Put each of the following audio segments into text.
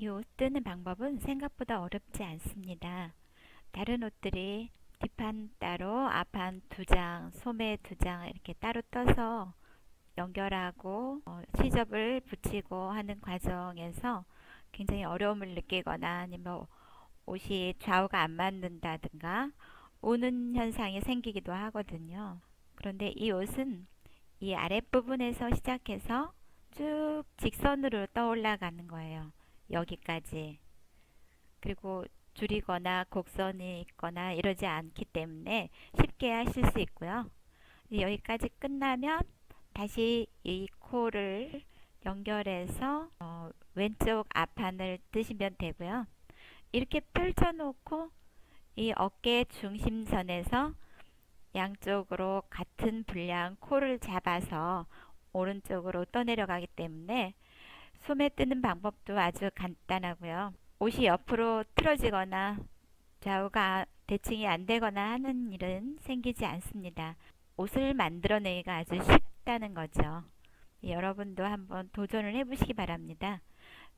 이 옷 뜨는 방법은 생각보다 어렵지 않습니다. 다른 옷들이 뒷판 따로, 앞판 두 장, 소매 두 장 이렇게 따로 떠서 연결하고 시접을 붙이고 하는 과정에서 굉장히 어려움을 느끼거나 아니면 옷이 좌우가 안 맞는다든가 우는 현상이 생기기도 하거든요. 그런데 이 옷은 이 아랫부분에서 시작해서 쭉 직선으로 떠올라가는 거예요. 여기까지. 그리고 줄이거나 곡선이 있거나 이러지 않기 때문에 쉽게 하실 수 있고요. 여기까지 끝나면 다시 이 코를 연결해서 왼쪽 앞판을 뜨시면 되고요. 이렇게 펼쳐놓고 이 어깨 중심선에서 양쪽으로 같은 분량 코를 잡아서 오른쪽으로 떠내려가기 때문에 소매 뜨는 방법도 아주 간단하고요. 옷이 옆으로 틀어지거나 좌우가 대칭이 안 되거나 하는 일은 생기지 않습니다. 옷을 만들어내기가 아주 쉽다는 거죠. 여러분도 한번 도전을 해보시기 바랍니다.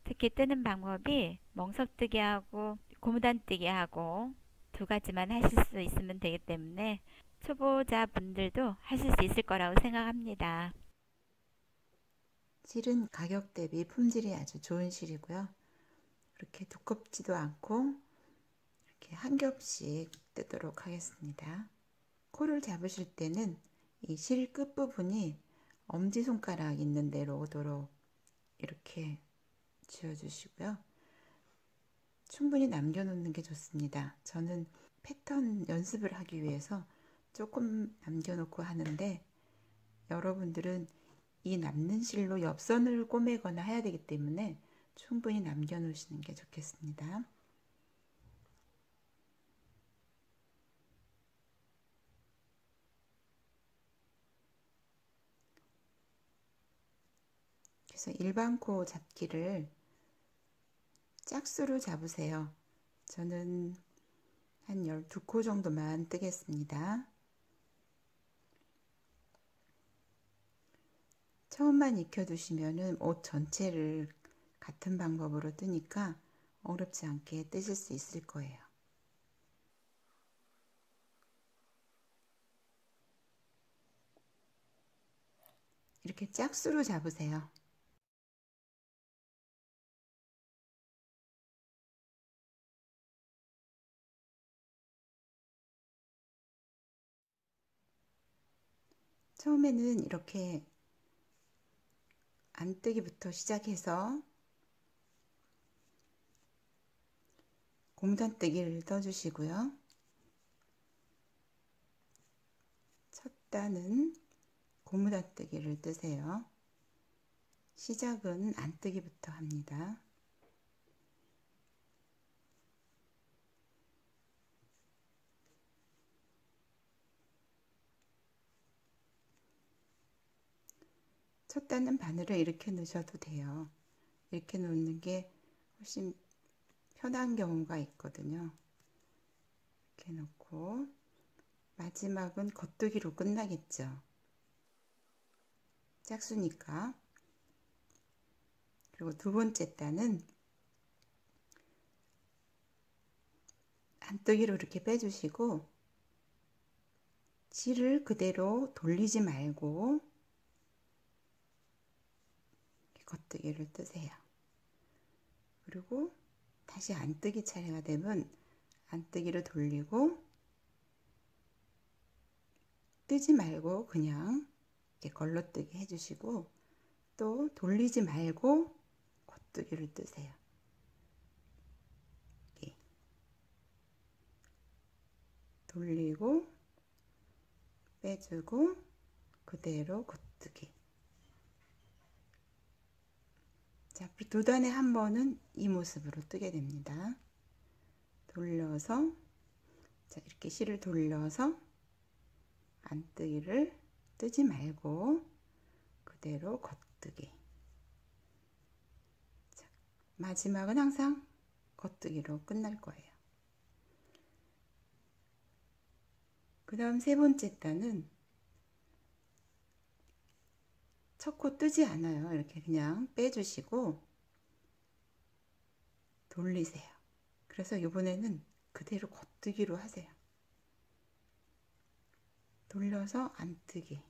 특히 뜨는 방법이 멍석뜨기 하고 고무단뜨기 하고 두 가지만 하실 수 있으면 되기 때문에 초보자분들도 하실 수 있을 거라고 생각합니다. 실은 가격 대비 품질이 아주 좋은 실이고요. 그렇게 두껍지도 않고 이렇게 한 겹씩 뜨도록 하겠습니다. 코를 잡으실 때는 이 실 끝부분이 엄지손가락 있는 데로 오도록 이렇게 쥐어주시고요. 충분히 남겨놓는 게 좋습니다. 저는 패턴 연습을 하기 위해서 조금 남겨놓고 하는데 여러분들은 이 남는 실로 옆선을 꼬매거나 해야 되기 때문에 충분히 남겨놓으시는 게 좋겠습니다. 그래서 일반 코 잡기를 짝수로 잡으세요. 저는 한 12코 정도만 뜨겠습니다. 처음만 익혀두시면은 옷 전체를 같은 방법으로 뜨니까 어렵지 않게 뜨실 수 있을 거예요. 이렇게 짝수로 잡으세요. 처음에는 이렇게 안뜨기부터 시작해서 고무단뜨기를 떠주시고요. 첫 단은 고무단뜨기를 뜨세요. 시작은 안뜨기부터 합니다. 첫 단은 바늘을 이렇게 넣으셔도 돼요. 이렇게 놓는 게 훨씬 편한 경우가 있거든요. 이렇게 놓고 마지막은 겉뜨기로 끝나겠죠. 짝수니까. 그리고 두 번째 단은 안뜨기로 이렇게 빼주시고 실을 그대로 돌리지 말고 겉뜨기를 뜨세요. 그리고 다시 안뜨기 차례가 되면 안뜨기를 돌리고 뜨지 말고 그냥 이렇게 걸러뜨기 해주시고 또 돌리지 말고 겉뜨기를 뜨세요. 이렇게 돌리고 빼주고 그대로 겉뜨기. 자, 두 단에 한 번은 이 모습으로 뜨게 됩니다. 돌려서 자, 이렇게 실을 돌려서 안뜨기를 뜨지 말고 그대로 겉뜨기. 자, 마지막은 항상 겉뜨기로 끝날 거예요. 그 다음 세 번째 단은 첫 코 뜨지 않아요. 이렇게 그냥 빼주시고 돌리세요. 그래서 이번에는 그대로 겉뜨기로 하세요. 돌려서 안뜨기.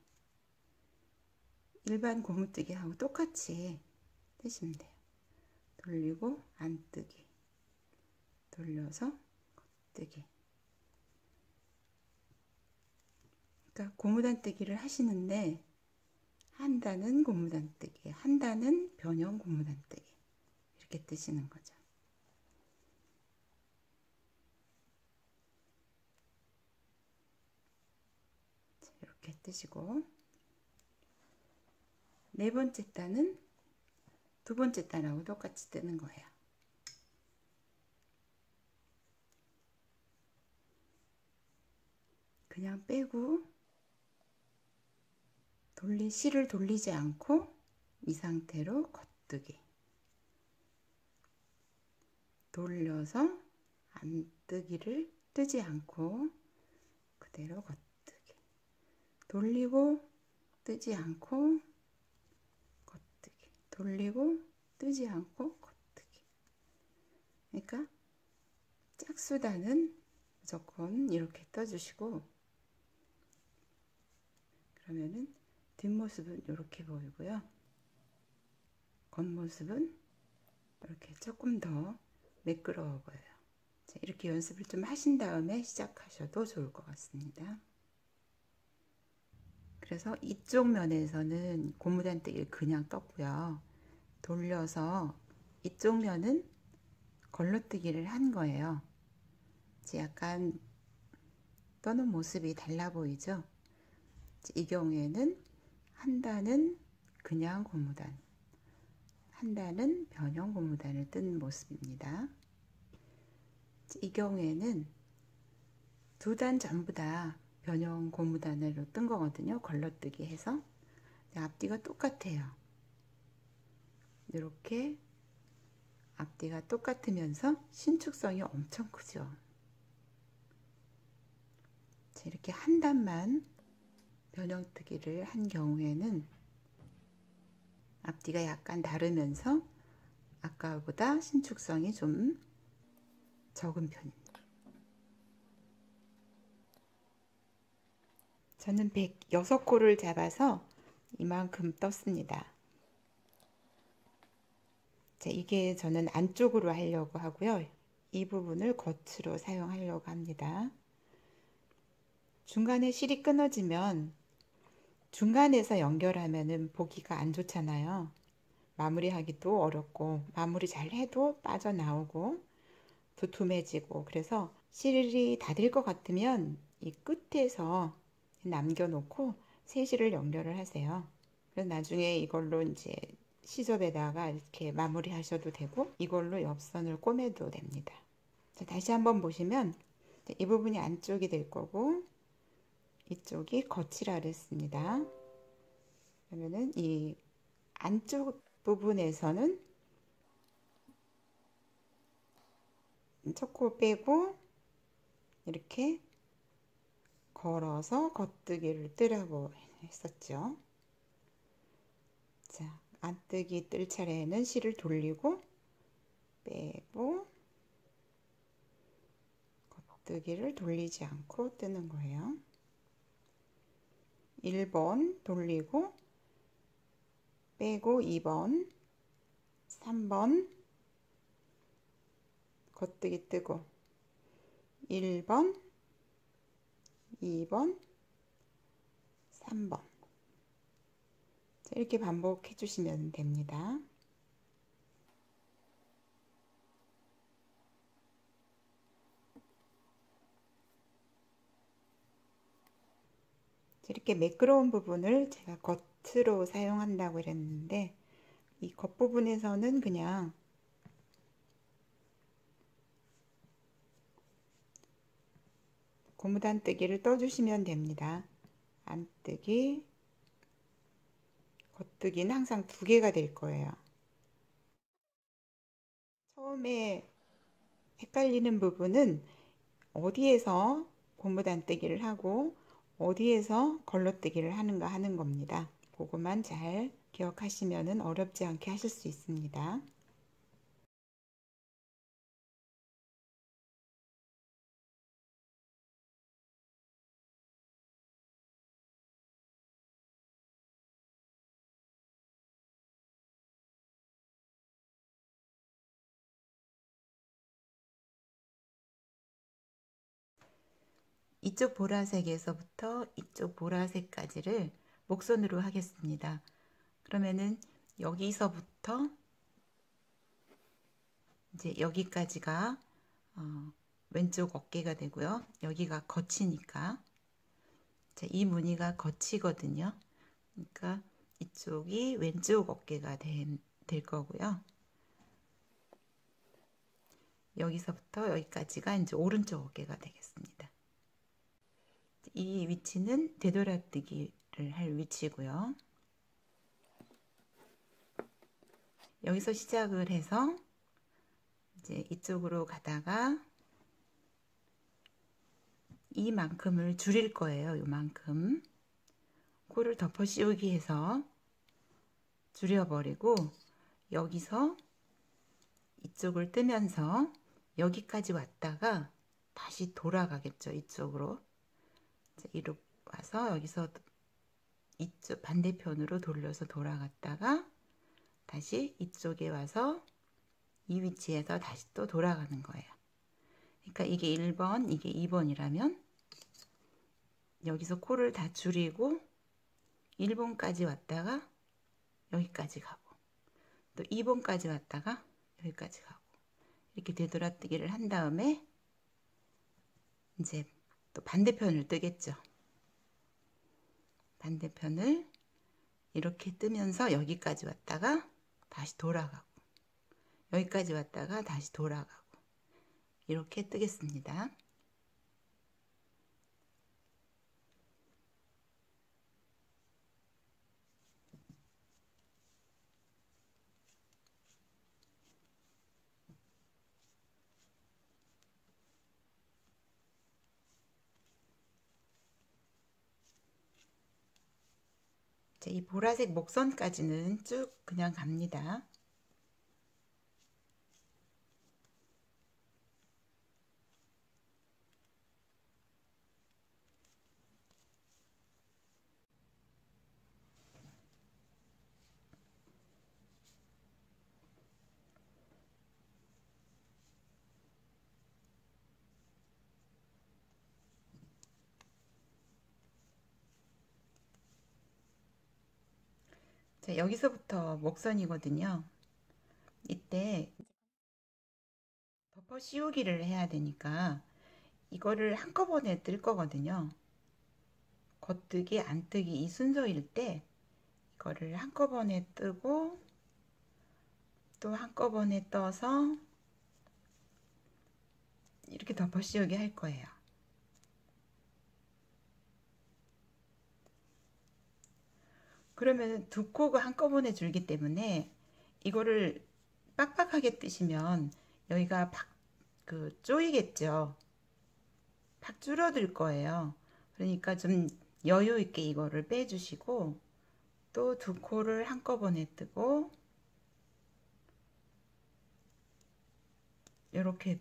일반 고무뜨기하고 똑같이 뜨시면 돼요. 돌리고 안뜨기. 돌려서 겉뜨기. 그러니까 고무단뜨기를 하시는데 한 단은 고무단뜨기, 한 단은 변형 고무단뜨기 이렇게 뜨시는 거죠. 자, 이렇게 뜨시고 네 번째 단은 두 번째 단하고 똑같이 뜨는 거예요. 그냥 빼고 실을 돌리지 않고 이 상태로 겉뜨기. 돌려서 안뜨기를 뜨지 않고 그대로 겉뜨기. 돌리고 뜨지 않고 겉뜨기. 돌리고 뜨지 않고 겉뜨기. 그러니까 짝수단은 무조건 이렇게 떠주시고, 그러면은 뒷모습은 이렇게 보이고요. 겉모습은 이렇게 조금 더 매끄러워 보여요. 자, 이렇게 연습을 좀 하신 다음에 시작하셔도 좋을 것 같습니다. 그래서 이쪽 면에서는 고무단뜨기를 그냥 떴고요. 돌려서 이쪽 면은 걸러뜨기를 한 거예요. 약간 떠는 모습이 달라 보이죠? 이 경우에는 한 단은 그냥 고무단, 한 단은 변형 고무단을 뜬 모습입니다. 이 경우에는 두 단 전부 다 변형 고무단으로 뜬 거거든요. 걸러뜨기 해서. 앞뒤가 똑같아요. 이렇게 앞뒤가 똑같으면서 신축성이 엄청 크죠. 이렇게 한 단만 변형뜨기를 한 경우에는 앞뒤가 약간 다르면서 아까보다 신축성이 좀 적은 편입니다. 저는 106코를 잡아서 이만큼 떴습니다. 자, 이게 저는 안쪽으로 하려고 하고요. 이 부분을 겉으로 사용하려고 합니다. 중간에 실이 끊어지면 중간에서 연결하면은 보기가 안 좋잖아요. 마무리하기도 어렵고 마무리 잘 해도 빠져나오고 두툼해지고, 그래서 실이 닫을 것 같으면 이 끝에서 남겨놓고 새 실을 연결을 하세요. 그래서 나중에 이걸로 이제 시접에다가 이렇게 마무리 하셔도 되고 이걸로 옆선을 꼬매도 됩니다. 자, 다시 한번 보시면 이 부분이 안쪽이 될 거고 이쪽이 겉이라 그랬습니다. 그러면은 이 안쪽 부분에서는 첫 코 빼고 이렇게 걸어서 겉뜨기를 뜨라고 했었죠. 자, 안뜨기 뜰 차례에는 실을 돌리고 빼고 겉뜨기를 돌리지 않고 뜨는 거예요. 1번 돌리고 빼고 2번, 3번 겉뜨기 뜨고 1번, 2번, 3번 이렇게 반복해 주시면 됩니다. 이렇게 매끄러운 부분을 제가 겉으로 사용한다고 그랬는데 이 겉부분에서는 그냥 고무단뜨기를 떠주시면 됩니다. 안뜨기, 겉뜨기는 항상 두 개가 될 거예요. 처음에 헷갈리는 부분은 어디에서 고무단뜨기를 하고 어디에서 걸러뜨기를 하는가 하는 겁니다. 그것만 잘 기억하시면 어렵지 않게 하실 수 있습니다. 이쪽 보라색에서부터 이쪽 보라색까지를 목선으로 하겠습니다. 그러면은 여기서부터 이제 여기까지가 왼쪽 어깨가 되고요. 여기가 겉이니까 이 무늬가 겉이거든요. 그러니까 이쪽이 왼쪽 어깨가 될 거고요. 여기서부터 여기까지가 이제 오른쪽 어깨가 되겠습니다. 이 위치는 되돌아뜨기를 할 위치고요. 여기서 시작을 해서 이제 이쪽으로 가다가 이만큼을 줄일 거예요. 요만큼. 코를 덮어 씌우기 해서 줄여버리고 여기서 이쪽을 뜨면서 여기까지 왔다가 다시 돌아가겠죠. 이쪽으로. 이렇게 와서 여기서 이쪽 반대편으로 돌려서 돌아갔다가 다시 이쪽에 와서 이 위치에서 다시 또 돌아가는 거예요. 그러니까 이게 1번, 이게 2번이라면 여기서 코를 다 줄이고 1번까지 왔다가 여기까지 가고 또 2번까지 왔다가 여기까지 가고 이렇게 되돌아뜨기를 한 다음에 이제 또 반대편을 뜨겠죠. 반대편을 이렇게 뜨면서 여기까지 왔다가 다시 돌아가고 여기까지 왔다가 다시 돌아가고 이렇게 뜨겠습니다. 이 보라색 목선까지는 쭉 그냥 갑니다. 자, 여기서부터 목선이거든요. 이때 덮어 씌우기를 해야 되니까 이거를 한꺼번에 뜰 거거든요. 겉뜨기, 안뜨기 이 순서일 때 이거를 한꺼번에 뜨고 또 한꺼번에 떠서 이렇게 덮어 씌우기 할 거예요. 그러면 두 코가 한꺼번에 줄기 때문에 이거를 빡빡하게 뜨시면 여기가 팍 쪼이겠죠. 팍 줄어들 거예요. 그러니까 좀 여유 있게 이거를 빼주시고 또 두 코를 한꺼번에 뜨고 이렇게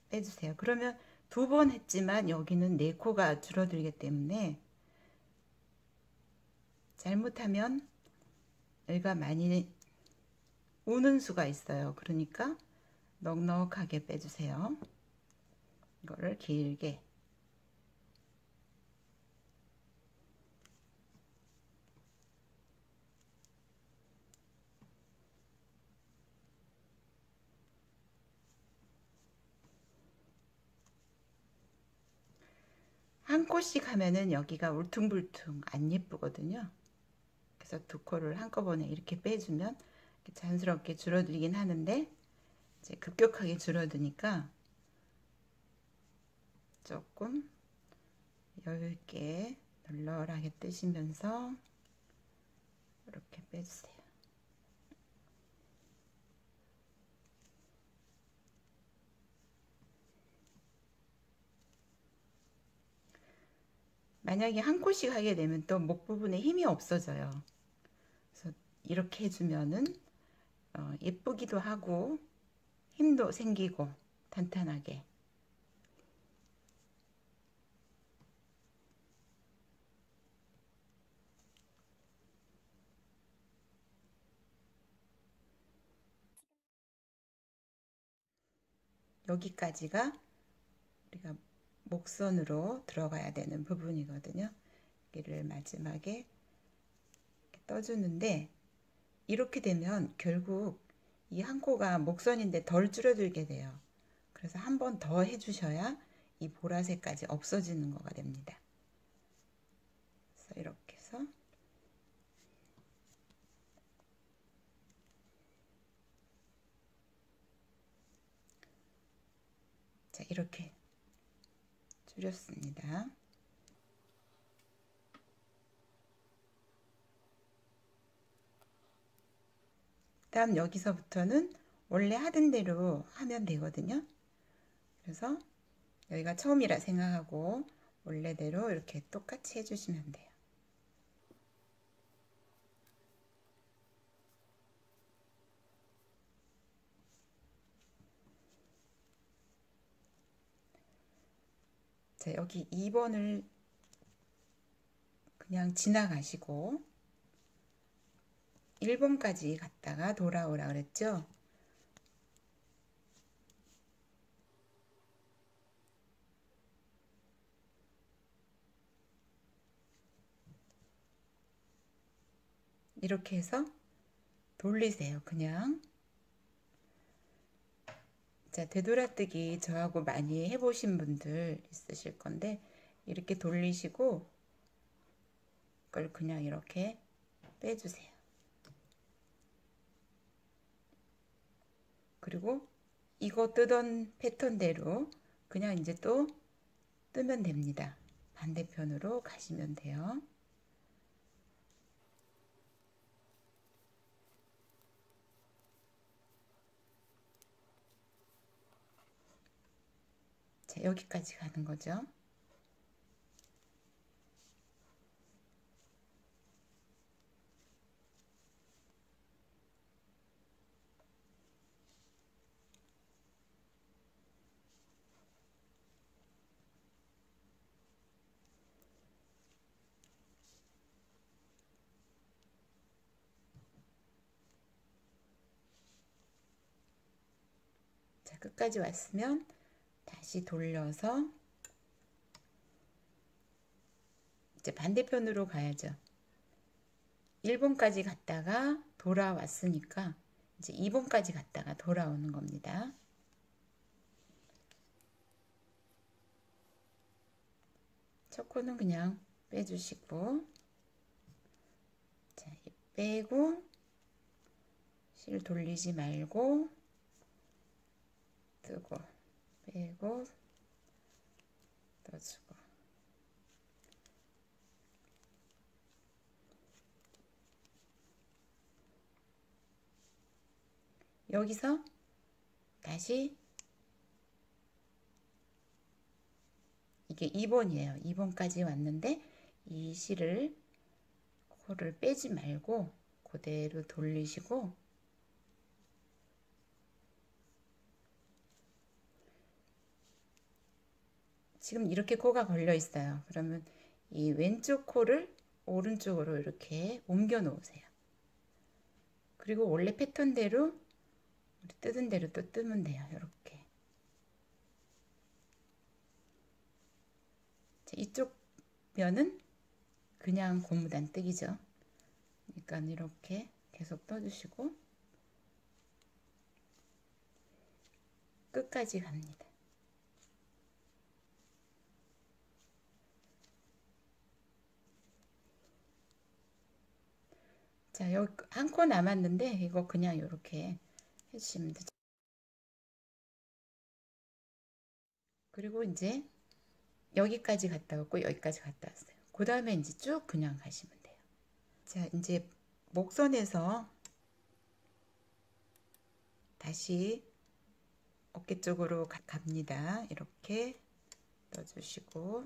빼주세요. 그러면 두 번 했지만 여기는 네 코가 줄어들기 때문에 잘못하면 여기가 많이 우는 수가 있어요. 그러니까 넉넉하게 빼주세요. 이거를 길게. 한 코씩 하면은 여기가 울퉁불퉁 안 예쁘거든요. 그래서 두 코를 한꺼번에 이렇게 빼주면 이렇게 자연스럽게 줄어들긴 하는데 이제 급격하게 줄어드니까 조금 여유있게 널널하게 뜨시면서 이렇게 빼주세요. 만약에 한 코씩 하게 되면 또 목 부분에 힘이 없어져요. 그래서 이렇게 해주면은 예쁘기도 하고 힘도 생기고 탄탄하게. 여기까지가 우리가 목선으로 들어가야 되는 부분이거든요. 여기를 마지막에 이렇게 떠주는데, 이렇게 되면 결국 이 한 코가 목선인데 덜 줄어들게 돼요. 그래서 한 번 더 해주셔야 이 보라색까지 없어지는 거가 됩니다. 그래서 이렇게 해서 자, 이렇게 줄였습니다. 다음 여기서부터는 원래 하던 대로 하면 되거든요. 그래서 여기가 처음이라 생각하고 원래대로 이렇게 똑같이 해주시면 돼요. 자, 여기 2번을 그냥 지나가시고 1번까지 갔다가 돌아오라 그랬죠? 이렇게 해서 돌리세요. 그냥. 자, 되돌아뜨기 저하고 많이 해보신 분들 있으실 건데 이렇게 돌리시고 그걸 그냥 이렇게 빼주세요. 그리고 이거 뜨던 패턴대로 그냥 이제 또 뜨면 됩니다. 반대편으로 가시면 돼요. 자, 여기까지 가는 거죠. 자, 끝까지 왔으면 다시 돌려서 이제 반대편으로 가야죠. 1번까지 갔다가 돌아왔으니까 이제 2번까지 갔다가 돌아오는 겁니다. 첫 코는 그냥 빼주시고, 자, 빼고 실 돌리지 말고 뜨고 빼고 떠주고. 여기서 다시 이게 2번이에요. 2번까지 왔는데 이 실을 코를 빼지 말고 그대로 돌리시고 지금 이렇게 코가 걸려 있어요. 그러면 이 왼쪽 코를 오른쪽으로 이렇게 옮겨 놓으세요. 그리고 원래 패턴대로 뜯은 대로 또 뜨면 돼요. 이렇게. 이쪽 면은 그냥 고무단 뜨기죠. 그러니까 이렇게 계속 떠주시고 끝까지 갑니다. 자, 여기 한 코 남았는데 이거 그냥 이렇게 해주시면 되죠. 그리고 이제 여기까지 갔다 왔고 여기까지 갔다 왔어요. 그 다음에 이제 쭉 그냥 가시면 돼요. 자, 이제 목선에서 다시 어깨 쪽으로 갑니다. 이렇게 넣어주시고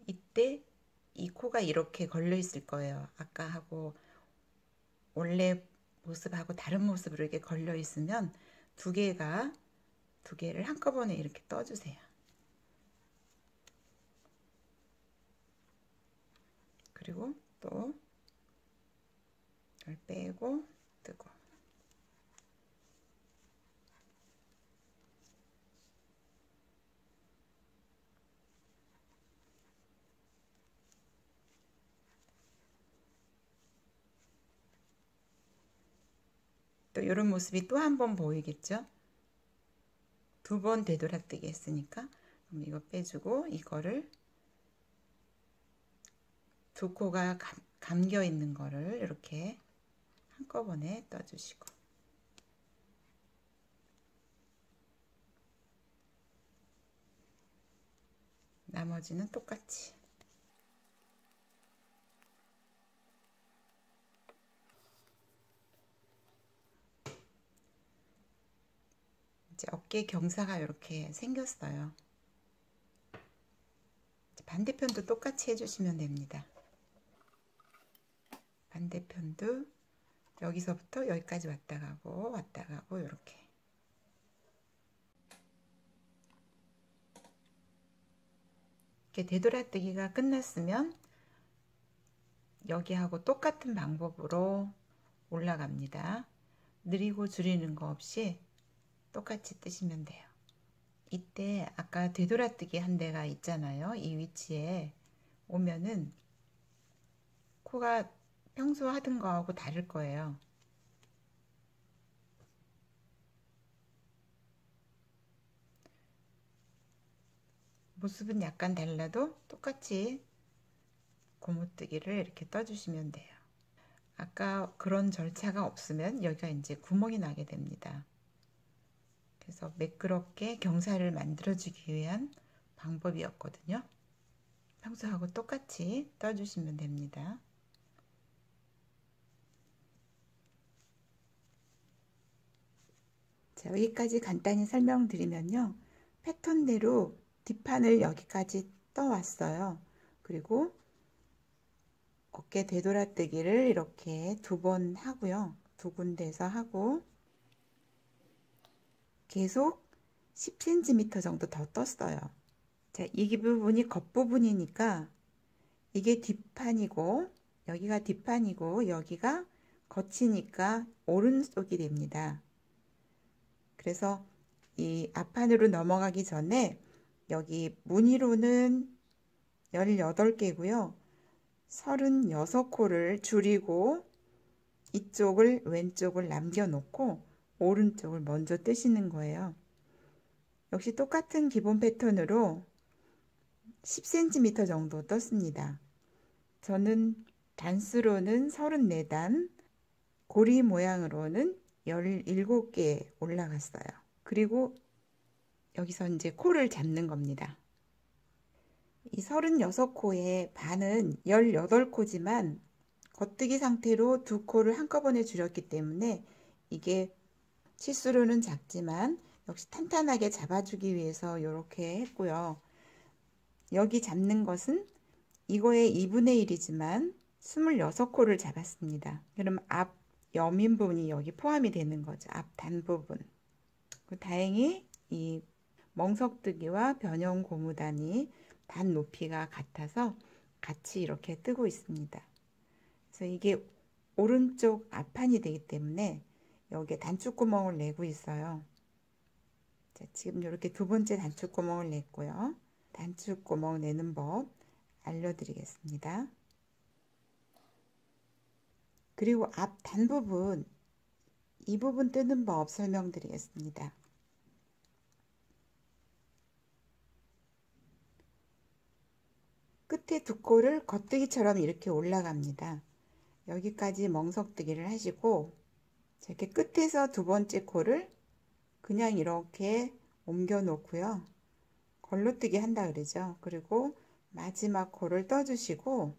이때 이 코가 이렇게 걸려 있을 거예요. 아까 하고 원래 모습하고 다른 모습으로 이렇게 걸려 있으면 두 개를 한꺼번에 이렇게 떠주세요. 그리고 또 이걸 빼고 뜨고. 또 이런 모습이 또 한 번 보이겠죠? 두 번 되돌아뜨기 했으니까. 그럼 이거 빼주고 이거를 두 코가 감겨 있는 거를 이렇게 한꺼번에 떠주시고, 나머지는 똑같이. 이제 어깨 경사가 이렇게 생겼어요. 반대편도 똑같이 해주시면 됩니다. 반대편도 여기서부터 여기까지 왔다 가고 이렇게. 이렇게 되돌아뜨기가 끝났으면 여기하고 똑같은 방법으로 올라갑니다. 느리고 줄이는 거 없이 똑같이 뜨시면 돼요. 이때 아까 되돌아뜨기 한 데가 있잖아요. 이 위치에 오면은 코가 평소 하던 거하고 다를 거예요. 모습은 약간 달라도 똑같이 고무뜨기를 이렇게 떠주시면 돼요. 아까 그런 절차가 없으면 여기가 이제 구멍이 나게 됩니다. 그래서 매끄럽게 경사를 만들어주기 위한 방법이었거든요. 평소하고 똑같이 떠주시면 됩니다. 자, 여기까지 간단히 설명드리면요. 패턴대로 뒷판을 여기까지 떠왔어요. 그리고 어깨 되돌아뜨기를 이렇게 두 번 하고요. 두 군데서 하고 계속 10cm 정도 더 떴어요. 자, 이 부분이 겉부분이니까 이게 뒷판이고 여기가 뒷판이고 여기가 겉이니까 오른쪽이 됩니다. 그래서 이 앞판으로 넘어가기 전에 여기 무늬로는 18개고요. 36코를 줄이고 이쪽을 왼쪽을 남겨놓고 오른쪽을 먼저 뜨시는 거예요. 역시 똑같은 기본 패턴으로 10cm 정도 떴습니다. 저는 단수로는 34단, 고리 모양으로는 17개 올라갔어요. 그리고 여기서 이제 코를 잡는 겁니다. 이 36코의 반은 18코지만 겉뜨기 상태로 두 코를 한꺼번에 줄였기 때문에 이게 치수로는 작지만 역시 탄탄하게 잡아주기 위해서 이렇게 했고요. 여기 잡는 것은 이거의 2분의 1이지만 26코를 잡았습니다. 그럼 앞 여민 부분이 여기 포함이 되는 거죠. 앞 단 부분. 다행히 이 멍석뜨기와 변형 고무단이 단 높이가 같아서 같이 이렇게 뜨고 있습니다. 그래서 이게 오른쪽 앞판이 되기 때문에 여기에 단축구멍을 내고 있어요. 자, 지금 이렇게 두 번째 단축구멍을 냈고요. 단축구멍 내는 법 알려드리겠습니다. 그리고 앞 단 부분, 이 부분 뜨는 법 설명드리겠습니다. 끝에 두 코를 겉뜨기처럼 이렇게 올라갑니다. 여기까지 멍석뜨기를 하시고 이렇게 끝에서 두 번째 코를 그냥 이렇게 옮겨 놓고요. 걸로뜨기 한다 그러죠. 그리고 마지막 코를 떠주시고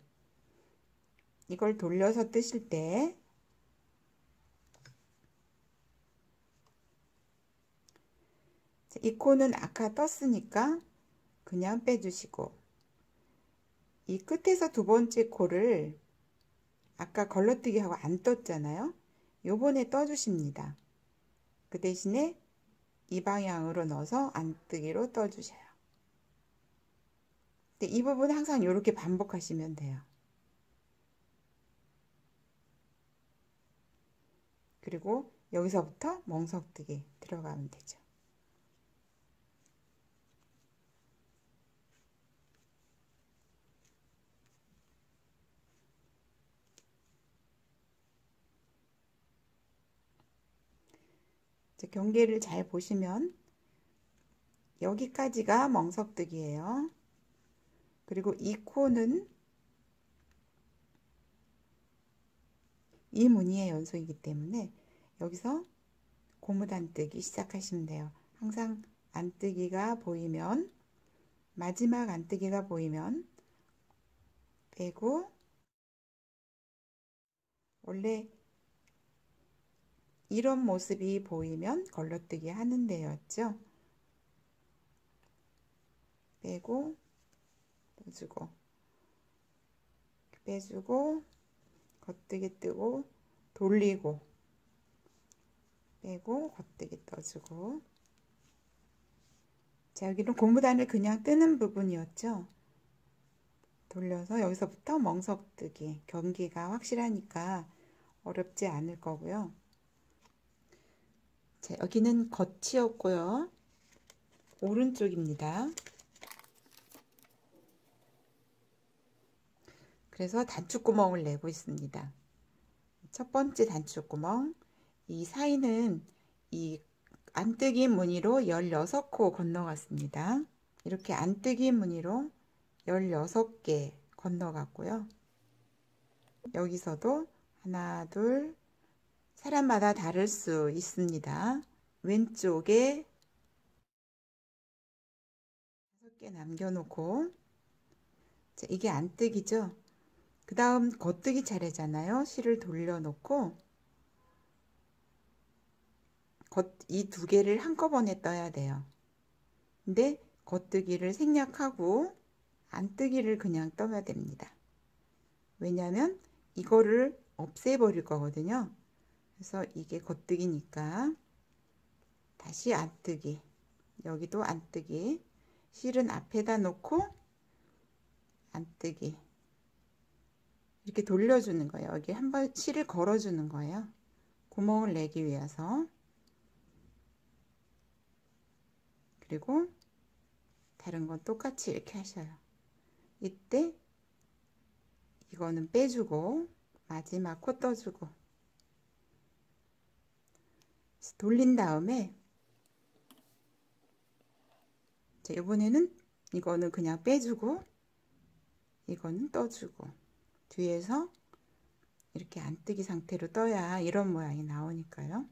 이걸 돌려서 뜨실 때 이 코는 아까 떴으니까 그냥 빼주시고 이 끝에서 두 번째 코를 아까 걸러뜨기 하고 안 떴잖아요. 요번에 떠주십니다. 그 대신에 이 방향으로 넣어서 안뜨기로 떠주셔요. 근데 이 부분 항상 이렇게 반복하시면 돼요. 그리고 여기서부터 멍석뜨기 들어가면 되죠. 경계를 잘 보시면 여기까지가 멍석뜨기예요. 그리고 이 코는 이 무늬의 연속이기 때문에 여기서 고무단뜨기 시작하시면 돼요. 항상 안뜨기가 보이면, 마지막 안뜨기가 보이면 빼고, 원래 이런 모습이 보이면 걸러뜨기 하는 데였죠. 빼고 떠주고, 빼주고, 겉뜨기 뜨고, 돌리고, 빼고 겉뜨기 떠주고. 자, 여기는 고무단을 그냥 뜨는 부분이었죠. 돌려서 여기서부터 멍석뜨기, 경기가 확실하니까 어렵지 않을 거고요. 자, 여기는 겉이었고요. 오른쪽입니다. 그래서 단추구멍을 내고 있습니다. 첫 번째 단추구멍, 이 사이는 이 안뜨기 무늬로 16코 건너갔습니다. 이렇게 안뜨기 무늬로 16개 건너갔고요. 여기서도 하나, 둘, 사람마다 다를 수 있습니다. 왼쪽에 5개 남겨놓고, 자, 이게 안뜨기죠. 그 다음 겉뜨기 차례잖아요. 실을 돌려놓고 이 두 개를 한꺼번에 떠야 돼요. 근데 겉뜨기를 생략하고 안뜨기를 그냥 떠야 됩니다. 왜냐하면 이거를 없애버릴 거거든요. 그래서 이게 겉뜨기니까 다시 안뜨기, 여기도 안뜨기, 실은 앞에다 놓고 안뜨기, 이렇게 돌려주는 거예요. 여기 한번 실을 걸어주는 거예요. 구멍을 내기 위해서. 그리고 다른 건 똑같이 이렇게 하셔요. 이때 이거는 빼주고 마지막 코 떠주고 돌린 다음에, 자, 이번에는 이거는 그냥 빼주고 이거는 떠주고 뒤에서 이렇게 안뜨기 상태로 떠야 이런 모양이 나오니까요.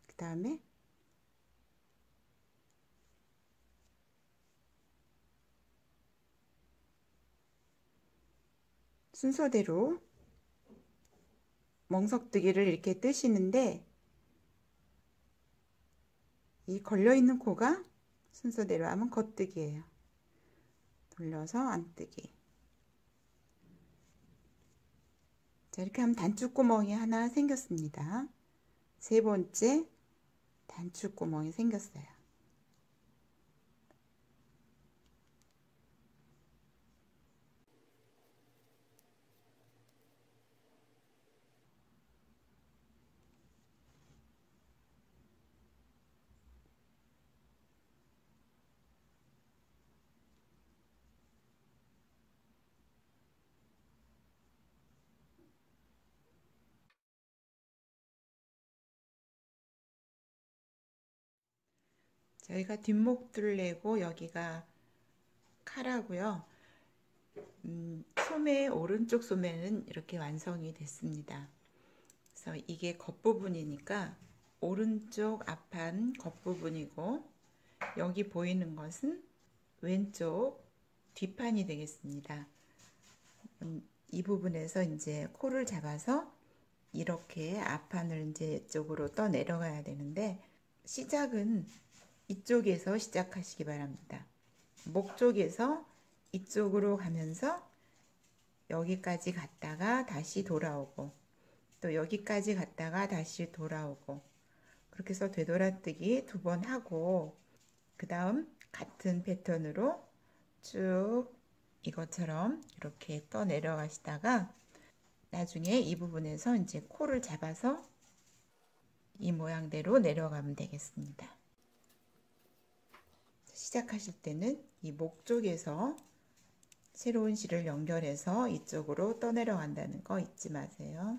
그 다음에 순서대로 멍석뜨기를 이렇게 뜨시는데, 이 걸려있는 코가 순서대로 하면 겉뜨기예요. 돌려서 안뜨기. 자, 이렇게 하면 단추구멍이 하나 생겼습니다. 세 번째 단추구멍이 생겼어요. 저희가 뒷목줄 내고 여기가 카라고요. 소매, 오른쪽 소매는 이렇게 완성이 됐습니다. 그래서 이게 겉부분이니까 오른쪽 앞판 겉부분이고, 여기 보이는 것은 왼쪽 뒷판이 되겠습니다. 이 부분에서 이제 코를 잡아서 이렇게 앞판을 이제 이쪽으로 떠 내려가야 되는데, 시작은 이쪽에서 시작하시기 바랍니다. 목 쪽에서 이쪽으로 가면서 여기까지 갔다가 다시 돌아오고, 또 여기까지 갔다가 다시 돌아오고, 그렇게 해서 되돌아뜨기 2번 하고, 그 다음 같은 패턴으로 쭉 이것처럼 이렇게 떠 내려가시다가 나중에 이 부분에서 이제 코를 잡아서 이 모양대로 내려가면 되겠습니다. 시작하실 때는 이 목 쪽에서 새로운 실을 연결해서 이쪽으로 떠내려간다는 거 잊지 마세요.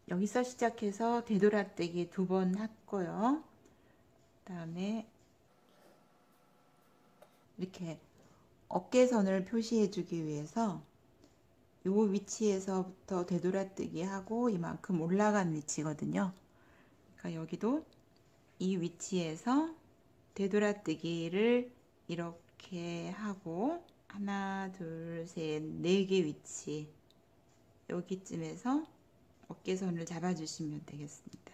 여기서 시작해서 되돌아뜨기 2번 했고요. 그다음에 이렇게 어깨선을 표시해 주기 위해서 이 위치에서부터 되돌아뜨기 하고 이만큼 올라간 위치거든요. 그러니까 여기도 이 위치에서 되돌아뜨기를 이렇게 하고 하나, 둘, 셋, 4개 위치 여기쯤에서 어깨선을 잡아주시면 되겠습니다.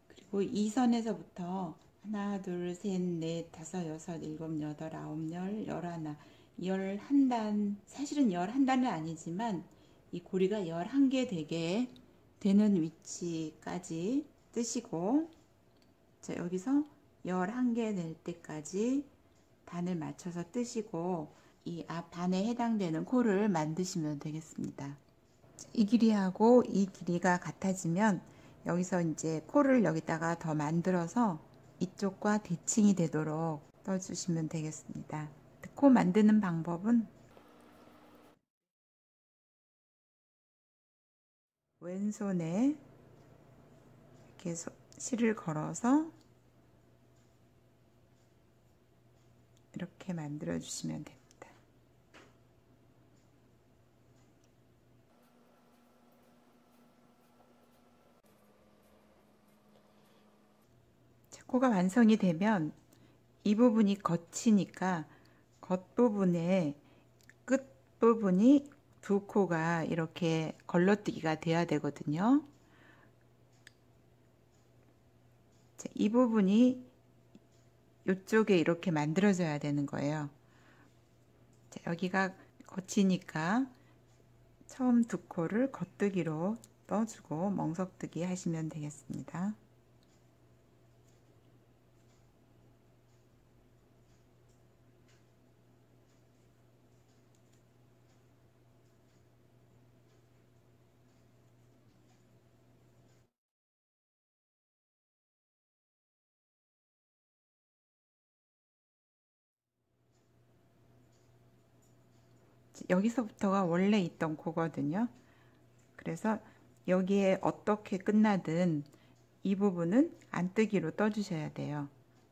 그리고 이 선에서부터 하나, 둘, 셋, 넷, 다섯, 여섯, 일곱, 여덟, 아홉, 열, 열하나, 11단, 사실은 11단은 아니지만 이 고리가 11개 되게 되는 위치까지 뜨시고, 자, 여기서 11개 될 때까지 단을 맞춰서 뜨시고 이 앞 단에 해당되는 코를 만드시면 되겠습니다. 이 길이하고 이 길이가 같아지면 여기서 이제 코를 여기다가 더 만들어서 이쪽과 대칭이 되도록 떠주시면 되겠습니다. 코 만드는 방법은 왼손에 이렇게 실을 걸어서 이렇게 만들어 주시면 됩니다. 코가 완성이 되면 이 부분이 겉이니까 겉부분에 끝부분이 2코가 이렇게 걸러뜨기가 돼야 되거든요. 자, 이 부분이 이쪽에 이렇게 만들어져야 되는 거예요. 자, 여기가 겉이니까 처음 2코를 겉뜨기로 떠주고 멍석뜨기 하시면 되겠습니다. 여기서부터가 원래 있던 코거든요. 그래서 여기에 어떻게 끝나든 이 부분은 안뜨기로 떠주셔야 돼요.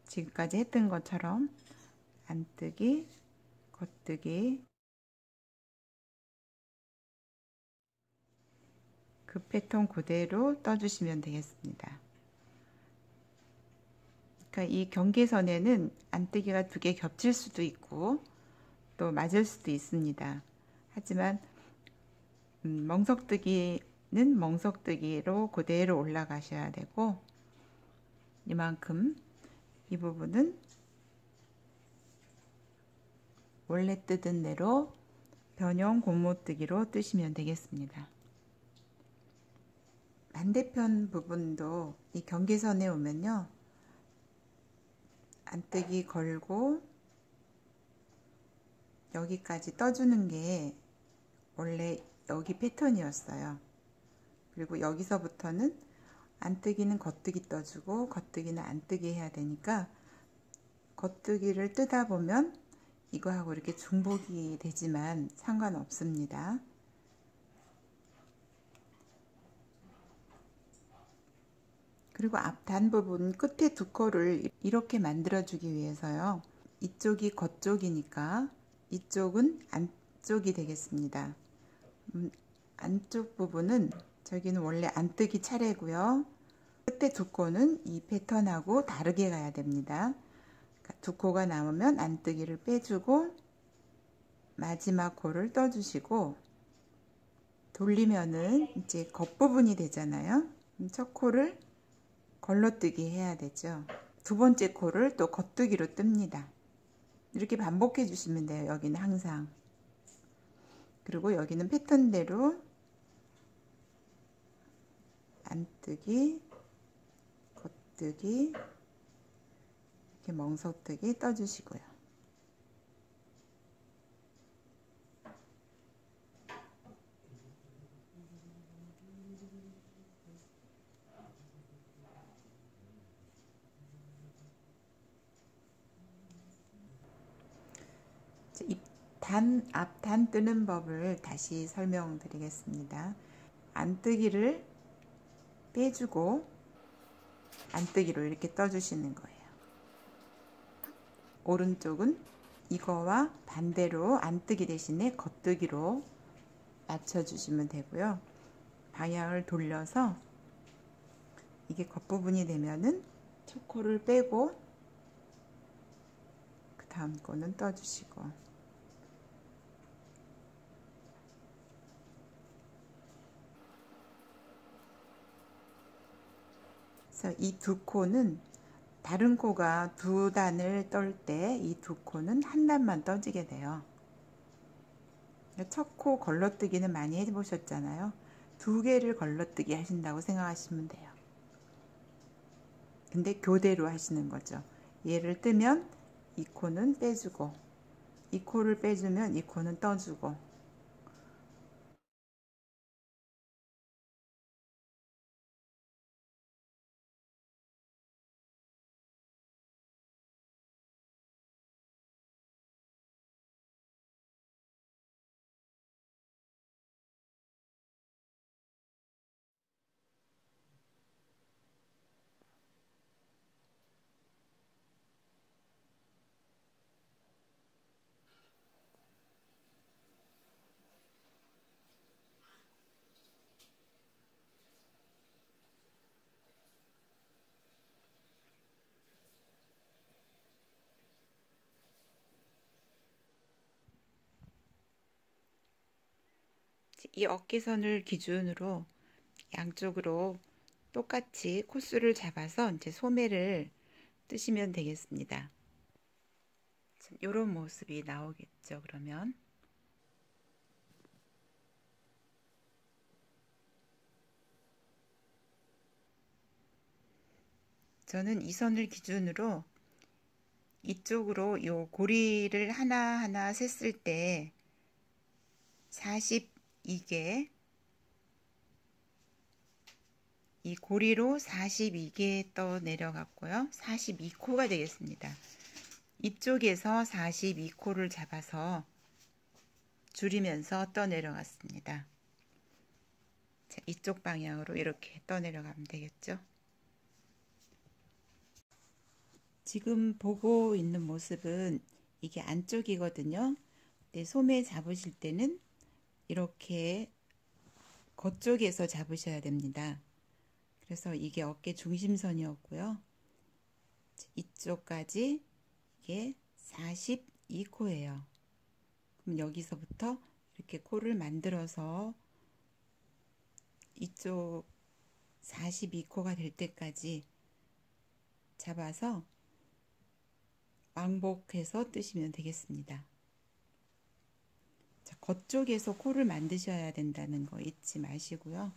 지금까지 했던 것처럼 안뜨기, 겉뜨기, 그 패턴 그대로 떠주시면 되겠습니다. 그러니까 이 경계선에는 안뜨기가 2개 겹칠 수도 있고 또 맞을 수도 있습니다. 하지만 멍석뜨기는 멍석뜨기로 그대로 올라가셔야 되고 이만큼 이 부분은 원래 뜨던 대로 변형 고무뜨기로 뜨시면 되겠습니다. 반대편 부분도 이 경계선에 오면요, 안뜨기 걸고 여기까지 떠주는 게 원래 여기 패턴이었어요. 그리고 여기서부터는 안뜨기는 겉뜨기 떠주고 겉뜨기는 안뜨기 해야 되니까 겉뜨기를 뜨다 보면 이거하고 이렇게 중복이 되지만 상관없습니다. 그리고 앞단 부분 끝에 2코를 이렇게 만들어 주기 위해서요, 이쪽이 겉쪽이니까 이쪽은 안쪽이 되겠습니다. 안쪽 부분은 저기는 원래 안뜨기 차례고요. 끝에 2코는 이 패턴하고 다르게 가야 됩니다. 2코가 남으면 안뜨기를 빼주고 마지막 코를 떠주시고 돌리면은 이제 겉부분이 되잖아요. 첫 코를 걸러뜨기 해야 되죠. 2번째 코를 또 겉뜨기로 뜹니다. 이렇게 반복해 주시면 돼요. 여기는 항상. 그리고 여기는 패턴대로 안뜨기, 겉뜨기, 이렇게 멍석뜨기 떠주시고요. 앞단 뜨는 법을 다시 설명드리겠습니다. 안뜨기를 빼주고 안뜨기로 이렇게 떠주시는 거예요. 오른쪽은 이거와 반대로 안뜨기 대신에 겉뜨기로 맞춰주시면 되고요. 방향을 돌려서 이게 겉부분이 되면은 첫 코를 빼고 그 다음 코는 떠주시고, 그래서 이 두 코는 다른 코가 두 단을 떨 때 이 두 코는 한 단만 떠지게 돼요. 첫 코 걸러뜨기는 많이 해보셨잖아요. 두 개를 걸러뜨기 하신다고 생각하시면 돼요. 근데 교대로 하시는 거죠. 얘를 뜨면 이 코는 빼주고, 이 코를 빼주면 이 코는 떠주고. 이 어깨선을 기준으로 양쪽으로 똑같이 코스를 잡아서 이제 소매를 뜨시면 되겠습니다. 이런 모습이 나오겠죠. 그러면 저는 이 선을 기준으로 이쪽으로 요 고리를 하나하나 셌을 때 42개, 이 고리로 42개 떠 내려갔고요. 42코가 되겠습니다. 이쪽에서 42코를 잡아서 줄이면서 떠 내려갔습니다. 자, 이쪽 방향으로 이렇게 떠 내려가면 되겠죠. 지금 보고 있는 모습은 이게 안쪽이거든요. 근데 소매 잡으실 때는 이렇게 겉쪽에서 잡으셔야 됩니다. 그래서 이게 어깨 중심선이었고요. 이쪽까지 이게 42코예요. 그럼 여기서부터 이렇게 코를 만들어서 이쪽 42코가 될 때까지 잡아서 왕복해서 뜨시면 되겠습니다. 자, 겉쪽에서 코를 만드셔야 된다는 거 잊지 마시고요.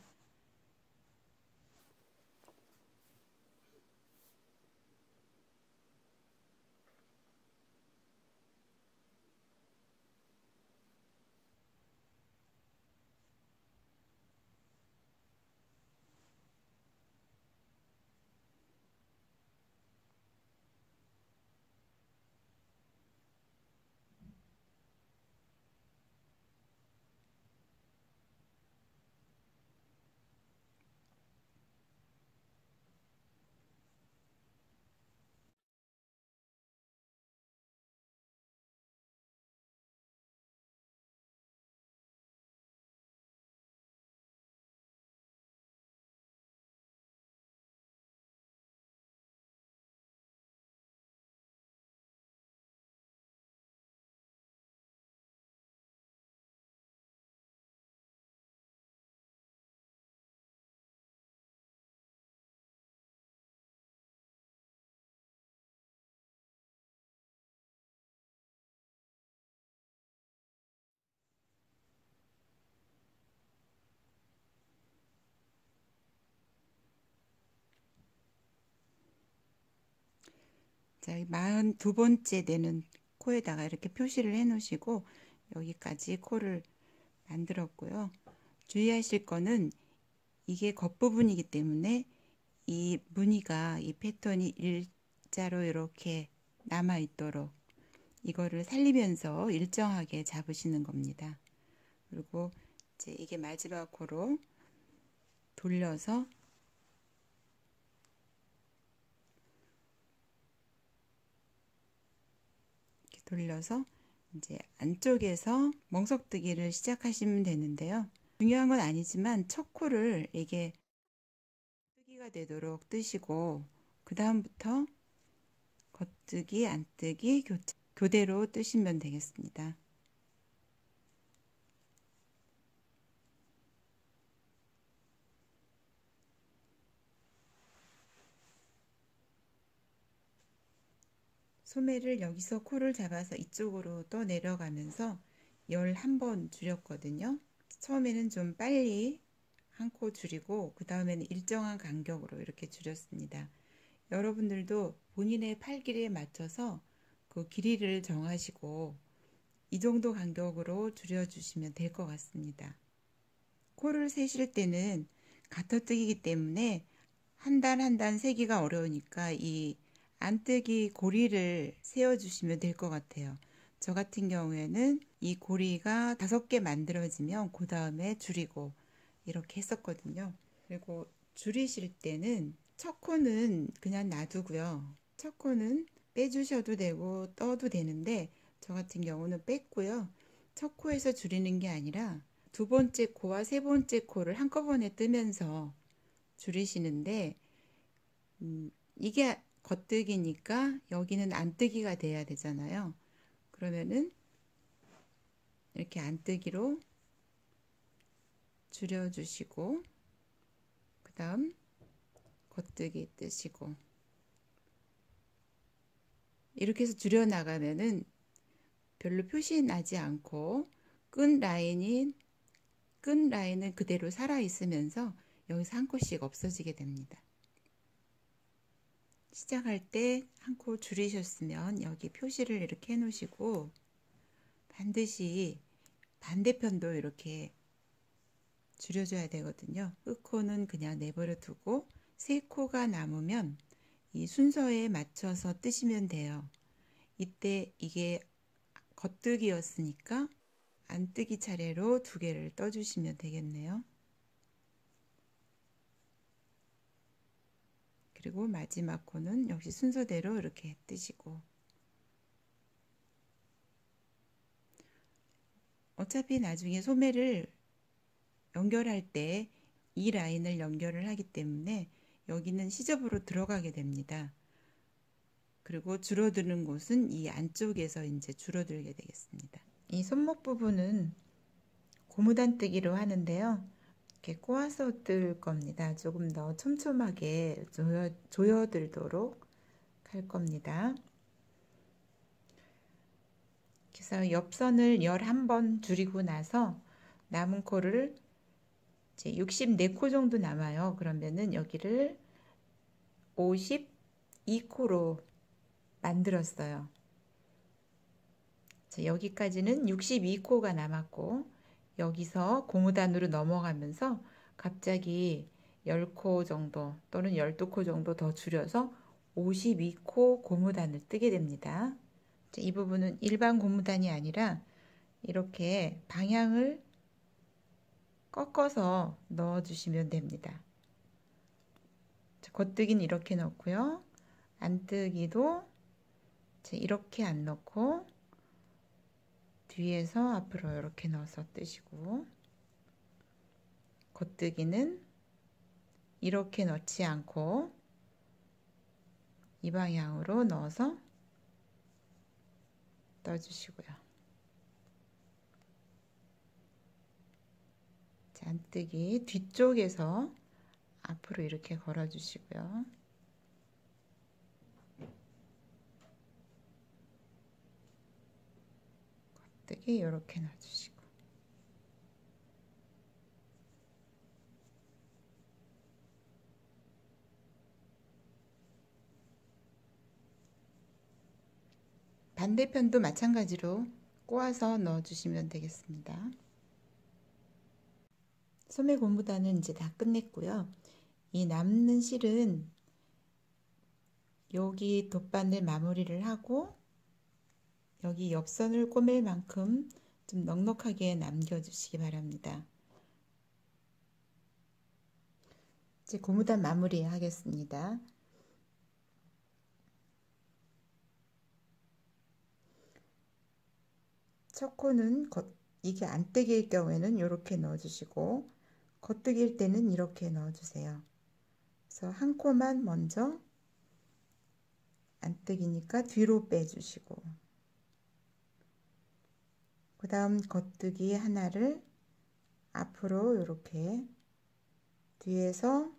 자, 42번째 되는 코에다가 이렇게 표시를 해 놓으시고 여기까지 코를 만들었고요. 주의하실 거는 이게 겉부분이기 때문에 이 무늬가, 이 패턴이 일자로 이렇게 남아 있도록 이거를 살리면서 일정하게 잡으시는 겁니다. 그리고 이제 이게 마지막 코로 돌려서 이렇게 돌려서 이제 안쪽에서 멍석뜨기를 시작하시면 되는데요. 중요한 건 아니지만 첫 코를 이게 뜨기가 되도록 뜨시고 그 다음부터 겉뜨기, 안뜨기 교대로 뜨시면 되겠습니다. 소매를 여기서 코를 잡아서 이쪽으로 또 내려가면서 11번 줄였거든요. 처음에는 좀 빨리 한 코 줄이고 그 다음에는 일정한 간격으로 이렇게 줄였습니다. 여러분들도 본인의 팔 길이에 맞춰서 그 길이를 정하시고 이 정도 간격으로 줄여주시면 될 것 같습니다. 코를 세실 때는 가터뜨기이기 때문에 한 단 한 단 세기가 어려우니까 이 안뜨기 고리를 세워주시면 될 것 같아요. 저 같은 경우에는 이 고리가 5개 만들어지면 그 다음에 줄이고 이렇게 했었거든요. 그리고 줄이실 때는 첫 코는 그냥 놔두고요. 첫 코는 빼주셔도 되고 떠도 되는데 저 같은 경우는 뺐고요. 첫 코에서 줄이는 게 아니라 두 번째 코와 세 번째 코를 한꺼번에 뜨면서 줄이시는데 이게 겉뜨기니까 여기는 안뜨기가 돼야 되잖아요. 그러면은 이렇게 안뜨기로 줄여주시고 그 다음 겉뜨기 뜨시고 이렇게 해서 줄여나가면은 별로 표시 나지 않고 끈 라인은 그대로 살아있으면서 여기서 한 코씩 없어지게 됩니다. 시작할 때 한 코 줄이셨으면 여기 표시를 이렇게 해 놓으시고 반드시 반대편도 이렇게 줄여줘야 되거든요. 끝코는 그냥 내버려 두고 세 코가 남으면 이 순서에 맞춰서 뜨시면 돼요. 이때 이게 겉뜨기였으니까 안뜨기 차례로 두 개를 떠주시면 되겠네요. 그리고 마지막 코는 역시 순서대로 이렇게 뜨시고 어차피 나중에 소매를 연결할 때 이 라인을 연결을 하기 때문에 여기는 시접으로 들어가게 됩니다. 그리고 줄어드는 곳은 이 안쪽에서 이제 줄어들게 되겠습니다. 이 손목 부분은 고무단뜨기로 하는데요. 이렇게 꼬아서 뜰 겁니다. 조금 더 촘촘하게 조여들도록 할 겁니다. 그래서 옆선을 11번 줄이고 나서 남은 코를 이제 64코 정도 남아요. 그러면은 여기를 52코로 만들었어요. 자, 여기까지는 62코가 남았고 여기서 고무단으로 넘어가면서 갑자기 10코 정도 또는 12코 정도 더 줄여서 52코 고무단을 뜨게 됩니다. 자, 이 부분은 일반 고무단이 아니라 이렇게 방향을 꺾어서 넣어주시면 됩니다. 자, 겉뜨기는 이렇게 넣고요. 안뜨기도 이렇게 안 넣고 뒤에서 앞으로 이렇게 넣어서 뜨시고 겉뜨기는 이렇게 넣지 않고 이 방향으로 넣어서 떠주시고요. 안뜨기 뒤쪽에서 앞으로 이렇게 걸어 주시고요. 겉뜨기 이렇게 놔주시고 반대편도 마찬가지로 꼬아서 넣어주시면 되겠습니다. 소매 고무단은 이제 다 끝냈고요. 이 남는 실은 여기 돗바늘 마무리를 하고 여기 옆선을 꼬맬 만큼 좀 넉넉하게 남겨주시기 바랍니다. 이제 고무단 마무리 하겠습니다. 첫 코는 이게 안뜨기일 경우에는 이렇게 넣어주시고 겉뜨기일 때는 이렇게 넣어주세요. 그래서 한 코만 먼저 안뜨기니까 뒤로 빼주시고 그 다음 겉뜨기 하나를 앞으로 이렇게 뒤에서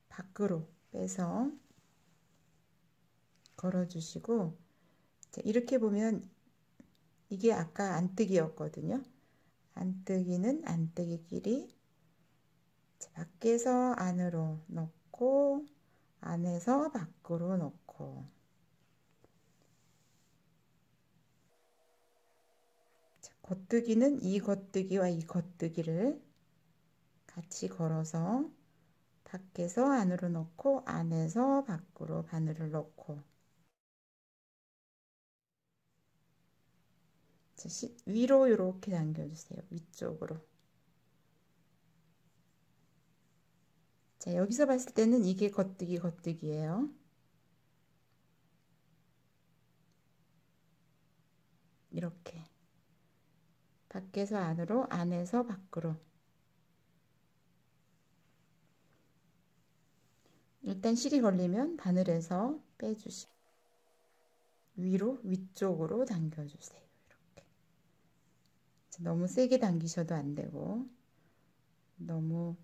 밖으로 빼서 걸어주시고 이렇게 보면 이게 아까 안뜨기였거든요. 안뜨기는 안뜨기끼리 밖에서 안으로 넣고 안에서 밖으로 넣고 겉뜨기는 이 겉뜨기와 이 겉뜨기를 같이 걸어서 밖에서 안으로 넣고 안에서 밖으로 바늘을 넣고 위로 이렇게 당겨주세요. 위쪽으로. 자, 여기서 봤을 때는 이게 겉뜨기예요. 이렇게 밖에서 안으로 안에서 밖으로. 일단 실이 걸리면 바늘에서 빼주시고 위로 위쪽으로 당겨주세요. 이렇게 너무 세게 당기셔도 안 되고 너무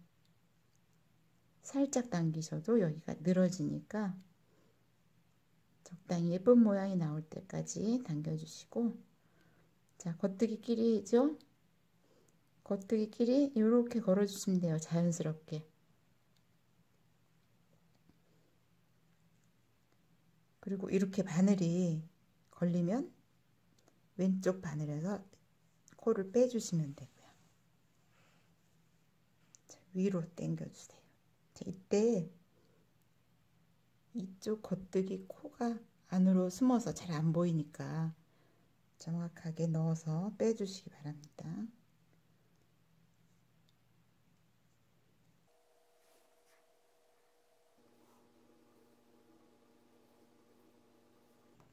살짝 당기셔도 여기가 늘어지니까 적당히 예쁜 모양이 나올 때까지 당겨주시고 자, 겉뜨기끼리죠? 겉뜨기끼리 이렇게 걸어주시면 돼요. 자연스럽게. 그리고 이렇게 바늘이 걸리면 왼쪽 바늘에서 코를 빼주시면 되고요. 자, 위로 당겨주세요. 자, 이때 이쪽 겉뜨기 코가 안으로 숨어서 잘 안 보이니까 정확하게 넣어서 빼주시기 바랍니다.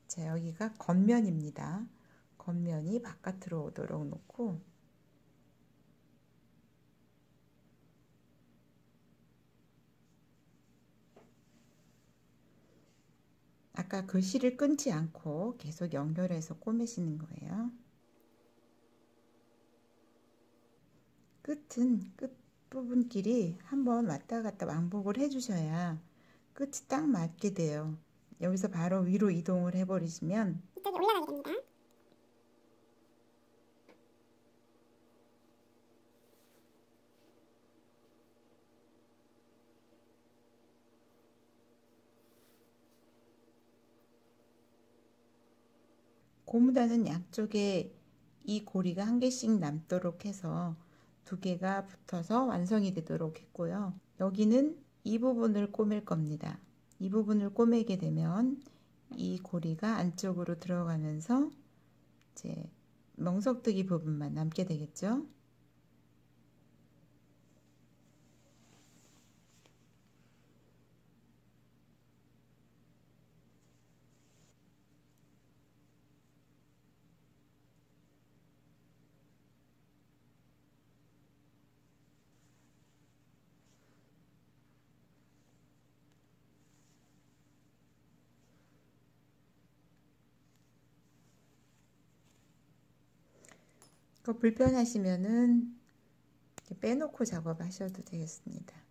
자, 여기가 겉면입니다. 겉면이 바깥으로 오도록 놓고 아까 그 실을 끊지 않고 계속 연결해서 꼬매시는 거예요. 끝부분끼리 한번 왔다 갔다 왕복을 해주셔야 끝이 딱 맞게 돼요. 여기서 바로 위로 이동을 해버리시면 이쪽이 올라가게 됩니다. 고무단은 양쪽에 이 고리가 한 개씩 남도록 해서 두 개가 붙어서 완성이 되도록 했고요. 여기는 이 부분을 꼬맬 겁니다. 이 부분을 꼬매게 되면 이 고리가 안쪽으로 들어가면서 이제 멍석뜨기 부분만 남게 되겠죠. 그거 불편하시면은 이렇게 빼놓고 작업하셔도 되겠습니다.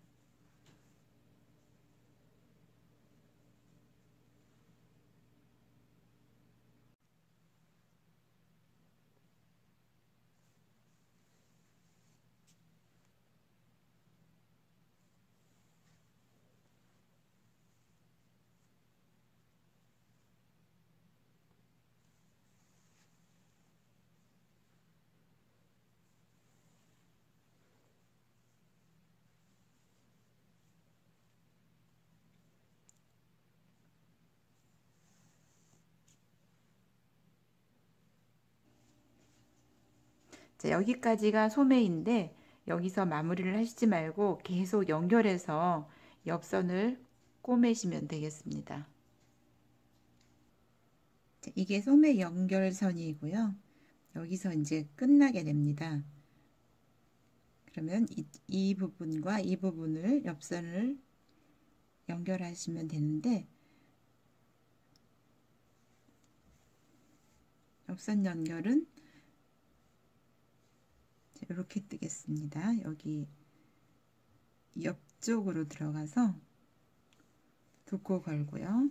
자, 여기까지가 소매인데 여기서 마무리를 하시지 말고 계속 연결해서 옆선을 꼬매시면 되겠습니다. 자, 이게 소매 연결선이고요. 여기서 이제 끝나게 됩니다. 그러면 이 부분과 이 부분을 옆선을 연결하시면 되는데, 옆선 연결은 이렇게 뜨겠습니다. 여기 옆쪽으로 들어가서 두 코 걸고요.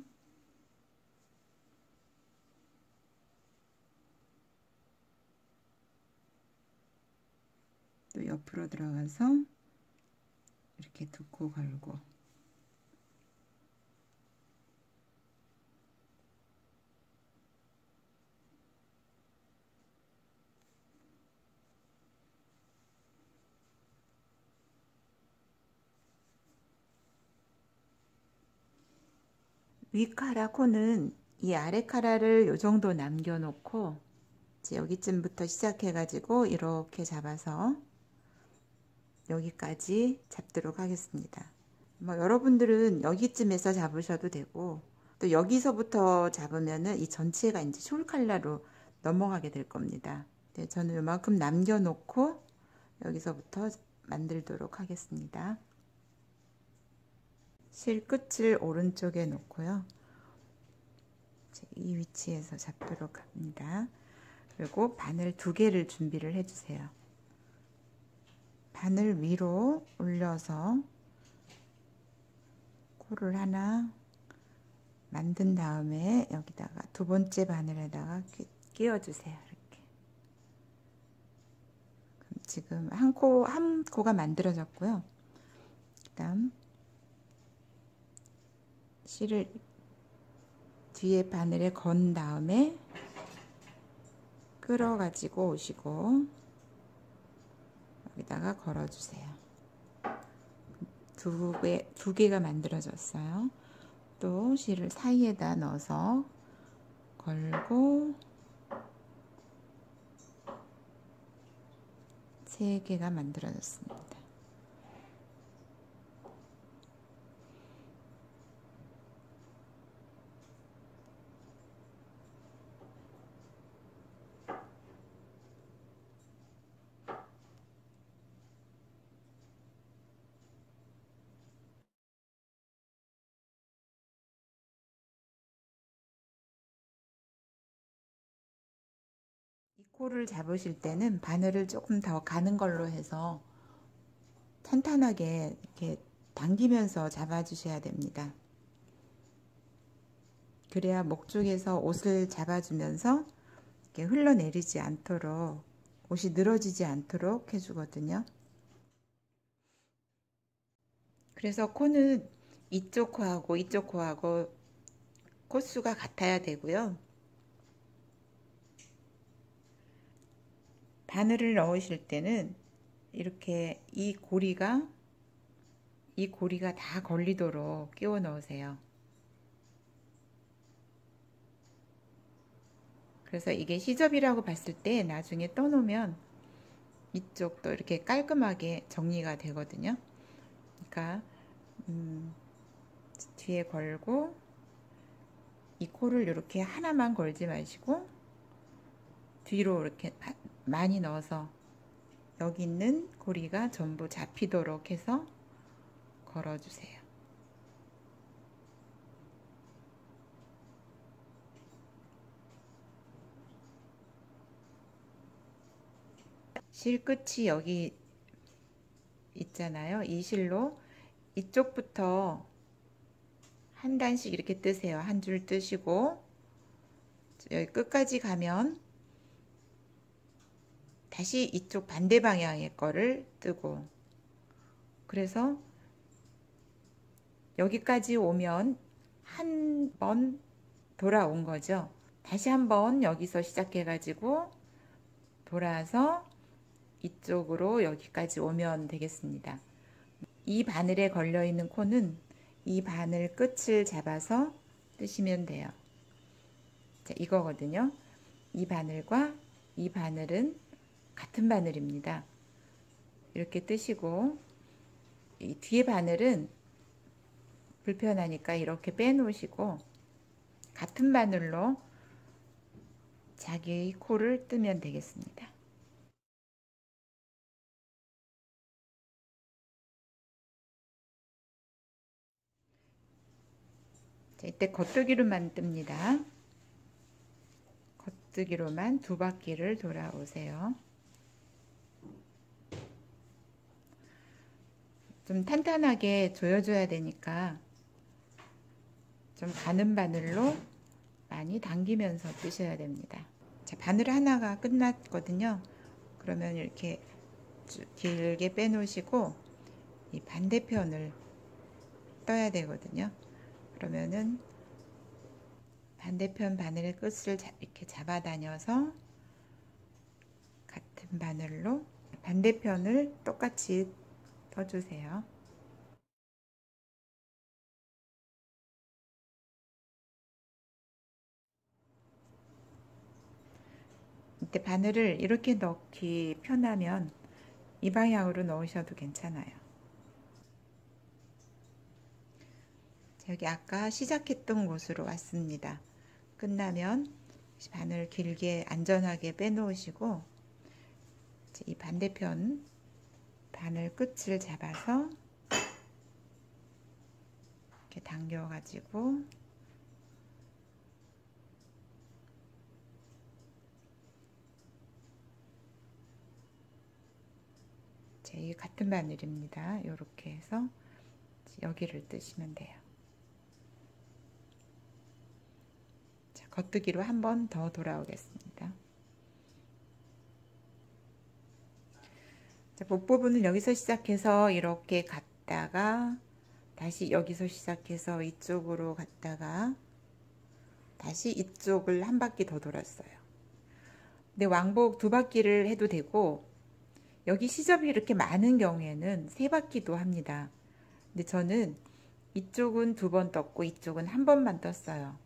또 옆으로 들어가서 이렇게 두 코 걸고, 위 카라 코는 이 아래 카라를 요 정도 남겨놓고 이제 여기쯤부터 시작해가지고 이렇게 잡아서 여기까지 잡도록 하겠습니다. 뭐 여러분들은 여기쯤에서 잡으셔도 되고, 또 여기서부터 잡으면은 이 전체가 이제 숄 칼라로 넘어가게 될 겁니다. 네, 저는 이만큼 남겨놓고 여기서부터 만들도록 하겠습니다. 실 끝을 오른쪽에 놓고요. 이 위치에서 잡도록 합니다. 그리고 바늘 2개를 준비를 해주세요. 바늘 위로 올려서 코를 하나 만든 다음에 여기다가 두 번째 바늘에다가 끼워주세요. 이렇게. 그럼 지금 한 코가 만들어졌고요. 그다음 실을 뒤에 바늘에 건 다음에 끌어 가지고 오시고 여기다가 걸어주세요. 두 개가 만들어졌어요. 또 실을 사이에다 넣어서 걸고 3개가 만들어졌습니다. 이 코를 잡으실 때는 바늘을 조금 더 가는 걸로 해서 탄탄하게 이렇게 당기면서 잡아주셔야 됩니다. 그래야 목 쪽에서 옷을 잡아주면서 이렇게 흘러내리지 않도록, 옷이 늘어지지 않도록 해주거든요. 그래서 코는 이쪽 코하고 이쪽 코하고 코수가 같아야 되고요. 바늘을 넣으실 때는 이렇게 이 고리가 다 걸리도록 끼워 넣으세요. 그래서 이게 시접이라고 봤을 때 나중에 떠놓으면 이쪽도 이렇게 깔끔하게 정리가 되거든요. 그러니까 뒤에 걸고 이 코를 이렇게 하나만 걸지 마시고 뒤로 이렇게 많이 넣어서 여기 있는 고리가 전부 잡히도록 해서 걸어주세요. 실 끝이 여기 있잖아요. 이 실로 이쪽부터 한 단씩 이렇게 뜨세요. 한 줄 뜨시고 여기 끝까지 가면 다시 이쪽 반대 방향의 거를 뜨고, 그래서 여기까지 오면 한 번 돌아온 거죠. 다시 한번 여기서 시작해 가지고 돌아서 이쪽으로 여기까지 오면 되겠습니다. 이 바늘에 걸려 있는 코는 이 바늘 끝을 잡아서 뜨시면 돼요. 자, 이거거든요. 이 바늘과 이 바늘은 같은 바늘입니다. 이렇게 뜨시고 이 뒤에 바늘은 불편하니까 이렇게 빼놓으시고 같은 바늘로 자기 코를 뜨면 되겠습니다. 자, 이때 겉뜨기로만 뜹니다. 겉뜨기로만 두 바퀴를 돌아오세요. 좀 탄탄하게 조여줘야 되니까 좀 가는 바늘로 많이 당기면서 뜨셔야 됩니다. 자, 바늘 하나가 끝났거든요. 그러면 이렇게 길게 빼놓으시고 이 반대편을 떠야 되거든요. 그러면은 반대편 바늘의 끝을 이렇게 잡아 다녀서 같은 바늘로 반대편을 똑같이 떠주세요. 이때 바늘을 이렇게 넣기 편하면 이 방향으로 넣으셔도 괜찮아요. 여기 아까 시작했던 곳으로 왔습니다. 끝나면 바늘 길게 안전하게 빼놓으시고 이 반대편 바늘 끝을 잡아서 이렇게 당겨 가지고 이 같은 바늘입니다. 이렇게 해서 여기를 뜨시면 돼요. 자, 겉뜨기로 한 번 더 돌아오겠습니다. 자, 목 부분은 여기서 시작해서 이렇게 갔다가 다시 여기서 시작해서 이쪽으로 갔다가 다시 이쪽을 한 바퀴 더 돌았어요. 근데 왕복 두 바퀴를 해도 되고 여기 시접이 이렇게 많은 경우에는 세 바퀴도 합니다. 근데 저는 이쪽은 두 번 떴고 이쪽은 한 번만 떴어요.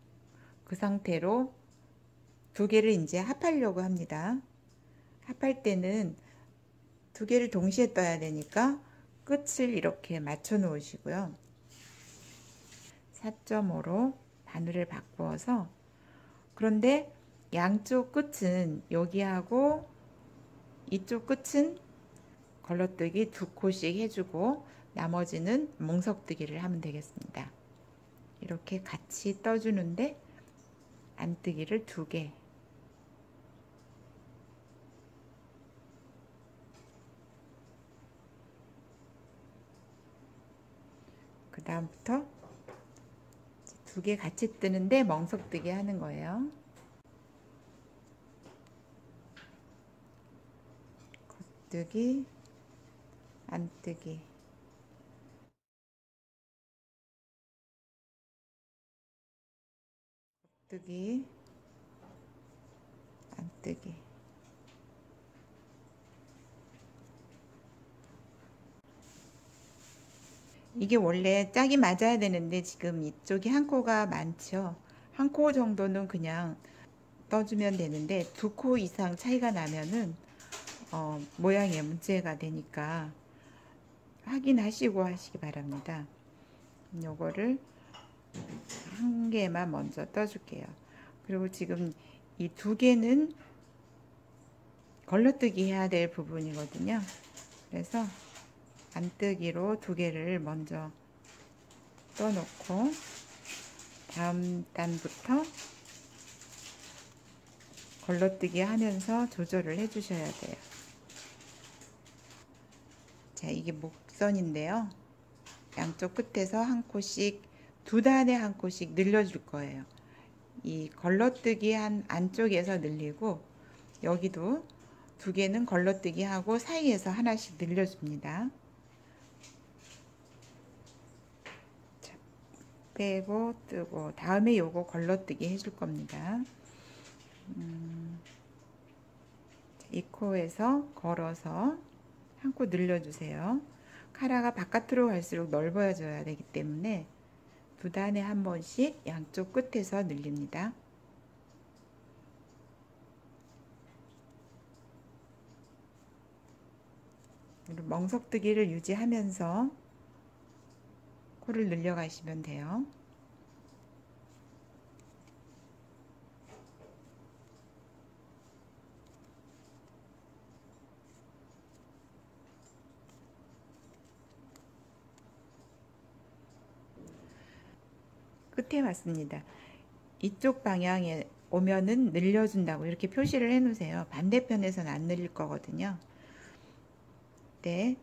그 상태로 두 개를 이제 합하려고 합니다. 합할 때는 두 개를 동시에 떠야 되니까 끝을 이렇게 맞춰 놓으시고요. 4.5로 바늘을 바꾸어서 그런데 양쪽 끝은 여기하고 이쪽 끝은 걸러뜨기 두 코씩 해주고 나머지는 몽석뜨기를 하면 되겠습니다. 이렇게 같이 떠주는데 안뜨기를 두 개, 그 다음부터 두 개 같이 뜨는데 멍석뜨기 하는 거예요. 겉뜨기, 안뜨기, 겉뜨기, 안뜨기. 이게 원래 짝이 맞아야 되는데 지금 이쪽이 한 코가 많죠. 한 코 정도는 그냥 떠주면 되는데 두 코 이상 차이가 나면은 모양에 문제가 되니까 확인하시고 하시기 바랍니다. 요거를 한 개만 먼저 떠줄게요. 그리고 지금 이 두 개는 걸러뜨기 해야 될 부분이거든요. 그래서 안뜨기로 두 개를 먼저 떠놓고 다음 단부터 걸러뜨기 하면서 조절을 해 주셔야 돼요. 자, 이게 목선인데요. 양쪽 끝에서 한 코씩 두 단에 한 코씩 늘려줄 거예요. 이 걸러뜨기 한 안쪽에서 늘리고 여기도 두 개는 걸러뜨기 하고 사이에서 하나씩 늘려줍니다. 자, 빼고 뜨고 다음에 요거 걸러뜨기 해줄 겁니다. 이 코에서 걸어서 한 코 늘려주세요. 카라가 바깥으로 갈수록 넓어져야 되기 때문에 두 단에 한 번씩 양쪽 끝에서 늘립니다. 멍석뜨기를 유지하면서 코를 늘려가시면 돼요. 끝에 왔습니다. 이쪽 방향에 오면은 늘려준다고 이렇게 표시를 해 놓으세요. 반대편에서는 안 늘릴 거거든요. 네.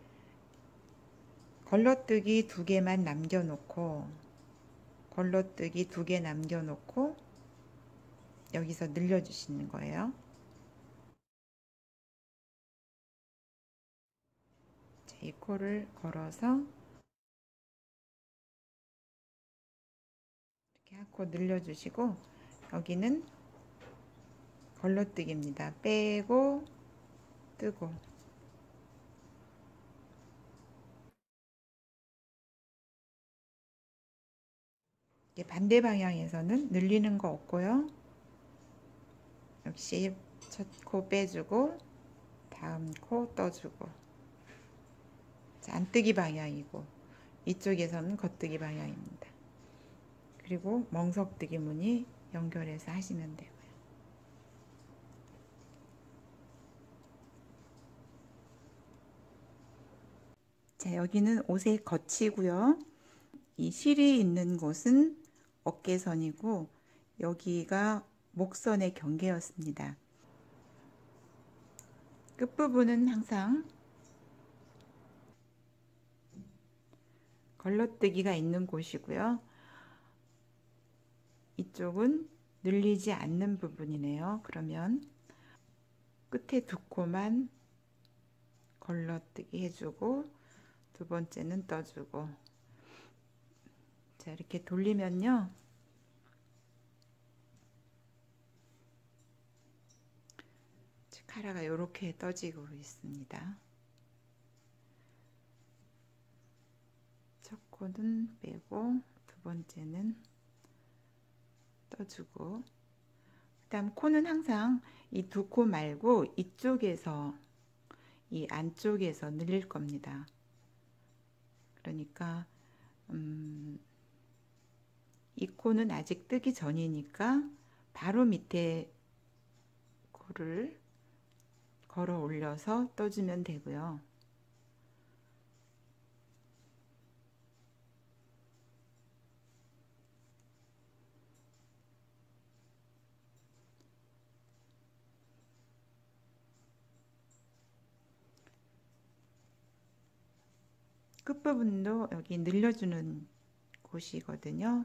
걸러뜨기 2개만 남겨놓고, 걸러뜨기 2개 남겨놓고, 여기서 늘려주시는 거예요. 자, 이 코를 걸어서 이렇게 한 코 늘려주시고, 여기는 걸러뜨기입니다. 빼고, 뜨고. 반대 방향에서는 늘리는 거 없고요. 역시 첫 코 빼주고 다음 코 떠주고. 자, 안뜨기 방향이고 이쪽에서는 겉뜨기 방향입니다. 그리고 멍석뜨기 무늬 연결해서 하시면 되고요. 자, 여기는 옷의 겉이고요. 이 실이 있는 곳은 어깨선이고 여기가 목선의 경계였습니다. 끝부분은 항상 걸러뜨기가 있는 곳이고요. 이쪽은 늘리지 않는 부분이네요. 그러면 끝에 2코만 걸러뜨기 해주고 두 번째는 떠주고. 자, 이렇게 돌리면요. 카라가 이렇게 떠지고 있습니다. 첫 코는 빼고 두 번째는 떠주고, 그 다음 코는 항상 이 2코 말고 이쪽에서, 이 안쪽에서 늘릴 겁니다. 그러니까 이 코는 아직 뜨기 전이니까 바로 밑에 코를 걸어 올려서 떠주면 되고요. 끝부분도 여기 늘려주는 곳이거든요.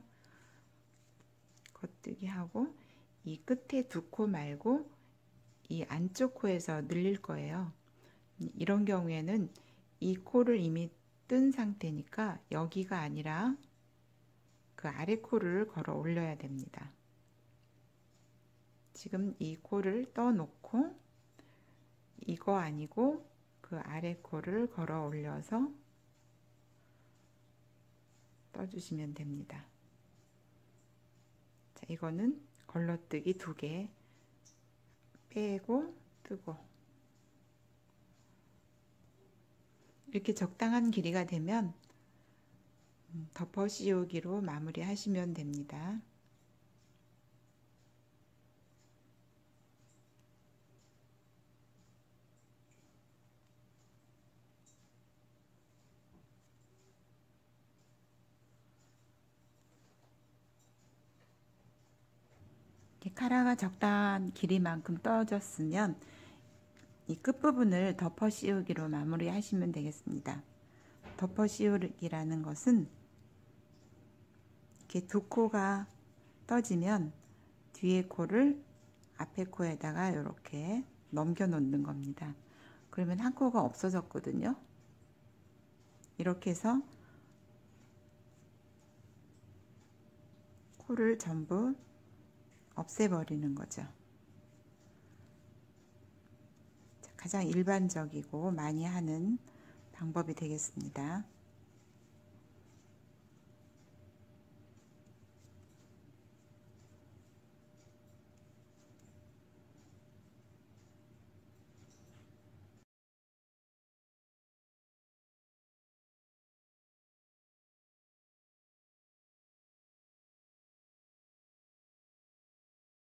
겉뜨기 하고 이 끝에 2코 말고 이 안쪽 코에서 늘릴 거예요. 이런 경우에는 이 코를 이미 뜬 상태니까 여기가 아니라 그 아래 코를 걸어 올려야 됩니다. 지금 이 코를 떠 놓고 이거 아니고 그 아래 코를 걸어 올려서 떠주시면 됩니다. 자, 이거는 걸러뜨기 2개 빼고 뜨고. 이렇게 적당한 길이가 되면 덮어 씌우기로 마무리 하시면 됩니다. 카라가 적당한 길이만큼 떠졌으면 이 끝부분을 덮어 씌우기로 마무리 하시면 되겠습니다. 덮어 씌우기라는 것은 이렇게 2코가 떠지면 뒤에 코를 앞에 코에다가 이렇게 넘겨 놓는 겁니다. 그러면 한 코가 없어졌거든요. 이렇게 해서 코를 전부 없애버리는 거죠. 가장 일반적이고 많이 하는 방법이 되겠습니다.